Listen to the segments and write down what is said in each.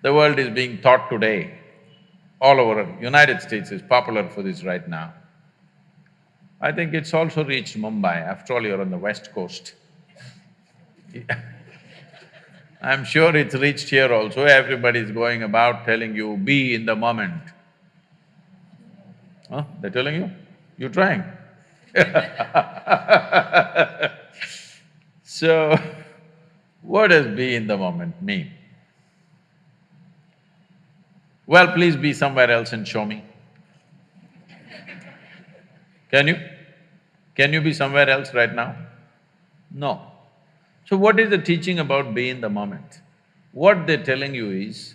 The world is being taught today, all over United States is popular for this right now. I think it's also reached Mumbai, after all you're on the west coast. I'm sure it's reached here also, everybody's going about telling you, be in the moment. Huh? They're telling you? You're trying. So, what does be in the moment mean? Well, please be somewhere else and show me. Can you? Can you be somewhere else right now? No. So what is the teaching about be in the moment? What they're telling you is,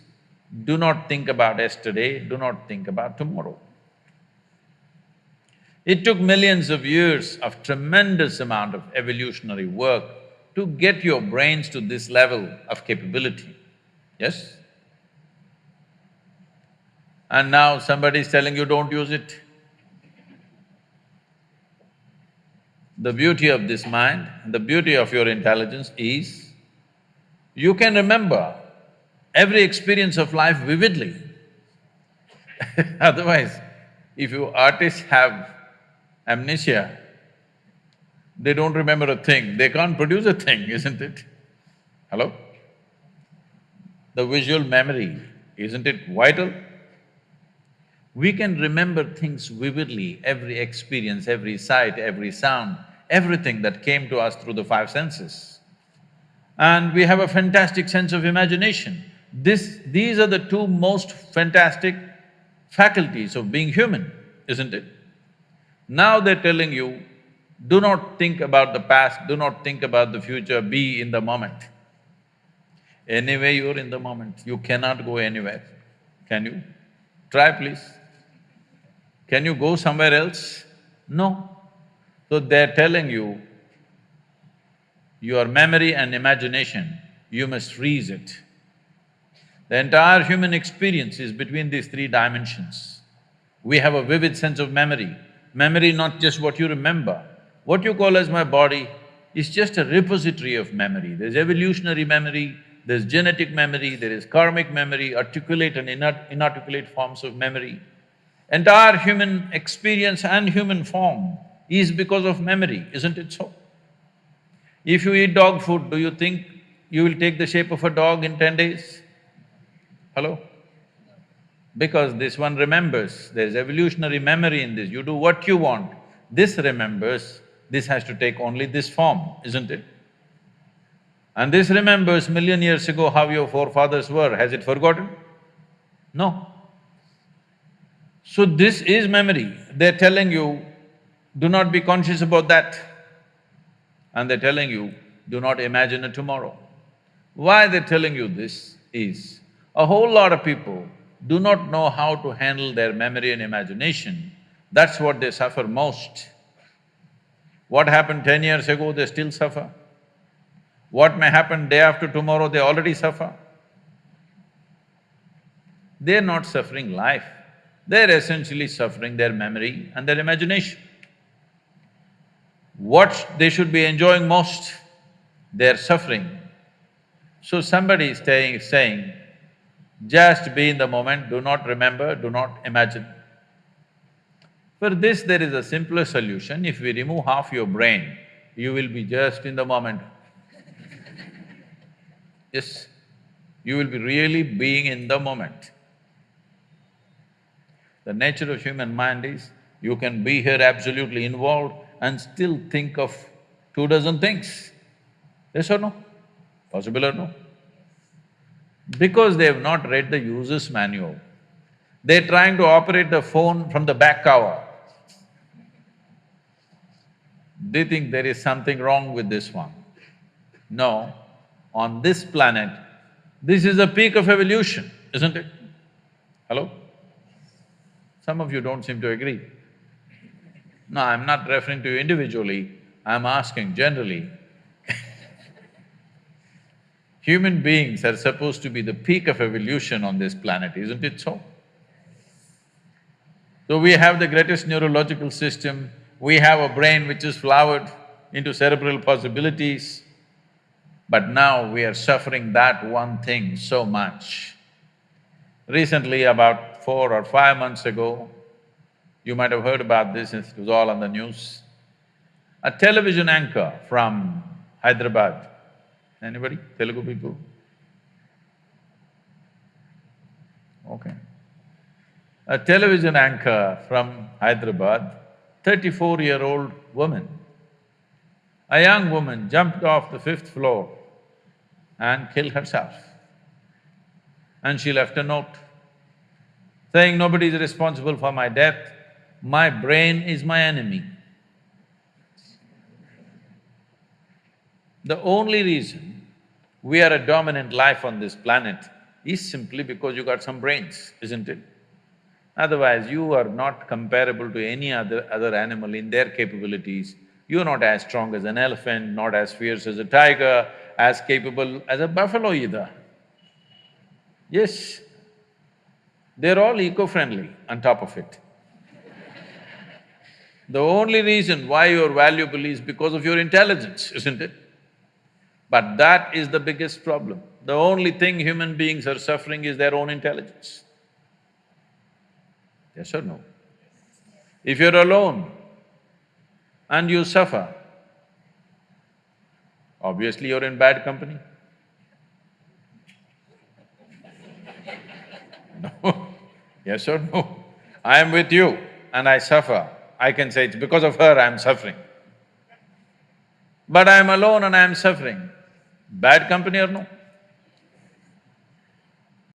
do not think about yesterday, do not think about tomorrow. It took millions of years of tremendous amount of evolutionary work to get your brains to this level of capability, yes? And now somebody is telling you don't use it. The beauty of this mind, the beauty of your intelligence is, you can remember every experience of life vividly. Otherwise, if you artists have amnesia, they don't remember a thing, they can't produce a thing, isn't it? Hello? The visual memory, isn't it vital? We can remember things vividly, every experience, every sight, every sound, everything that came to us through the five senses. And we have a fantastic sense of imagination. These are the two most fantastic faculties of being human, isn't it? Now they're telling you, do not think about the past, do not think about the future, be in the moment. Anyway, you're in the moment, you cannot go anywhere. Can you? Try please. Can you go somewhere else? No. So they're telling you, your memory and imagination, you must freeze it. The entire human experience is between these three dimensions. We have a vivid sense of memory. Memory not just what you remember. What you call as my body is just a repository of memory. There's evolutionary memory, there's genetic memory, there is karmic memory, articulate and inarticulate forms of memory. Entire human experience and human form is because of memory, isn't it so? If you eat dog food, do you think you will take the shape of a dog in 10 days? Hello? Because this one remembers, there's evolutionary memory in this, you do what you want, this remembers, this has to take only this form, isn't it? And this remembers million years ago how your forefathers were, has it forgotten? No. So this is memory, they're telling you, do not be conscious about that. And they're telling you, do not imagine a tomorrow. Why they're telling you this is, a whole lot of people do not know how to handle their memory and imagination, that's what they suffer most. What happened 10 years ago, they still suffer. What may happen day after tomorrow, they already suffer. They're not suffering life, they're essentially suffering their memory and their imagination. What they should be enjoying most, they're suffering. So somebody is saying, just be in the moment, do not remember, do not imagine. For this, there is a simpler solution. If we remove half your brain, you will be just in the moment. Yes, you will be really being in the moment. The nature of human mind is, you can be here absolutely involved and still think of 24 things. Yes or no? Possible or no? Because they have not read the user's manual, they're trying to operate the phone from the back cover. They think there is something wrong with this one. No, on this planet, this is the peak of evolution, isn't it? Hello? Some of you don't seem to agree. No, I'm not referring to you individually, I'm asking generally. Human beings are supposed to be the peak of evolution on this planet, isn't it so? So we have the greatest neurological system, we have a brain which is flowered into cerebral possibilities, but now we are suffering that one thing so much. Recently, about 4 or 5 months ago, you might have heard about this, it was all on the news. A television anchor from Hyderabad, anybody? Telugu people? Okay. A television anchor from Hyderabad, 34-year-old woman, a young woman jumped off the 5th floor and killed herself. And she left a note saying, "Nobody is responsible for my death, my brain is my enemy." The only reason we are a dominant life on this planet is simply because you got some brains, isn't it? Otherwise, you are not comparable to any other animal in their capabilities. You're not as strong as an elephant, not as fierce as a tiger, as capable as a buffalo either. Yes, they're all eco-friendly on top of it. The only reason why you're valuable is because of your intelligence, isn't it? But that is the biggest problem. The only thing human beings are suffering is their own intelligence. Yes or no? If you're alone and you suffer, obviously you're in bad company. No, yes or no? I am with you and I suffer, I can say it's because of her I'm suffering. But I'm alone and I'm suffering, bad company or no?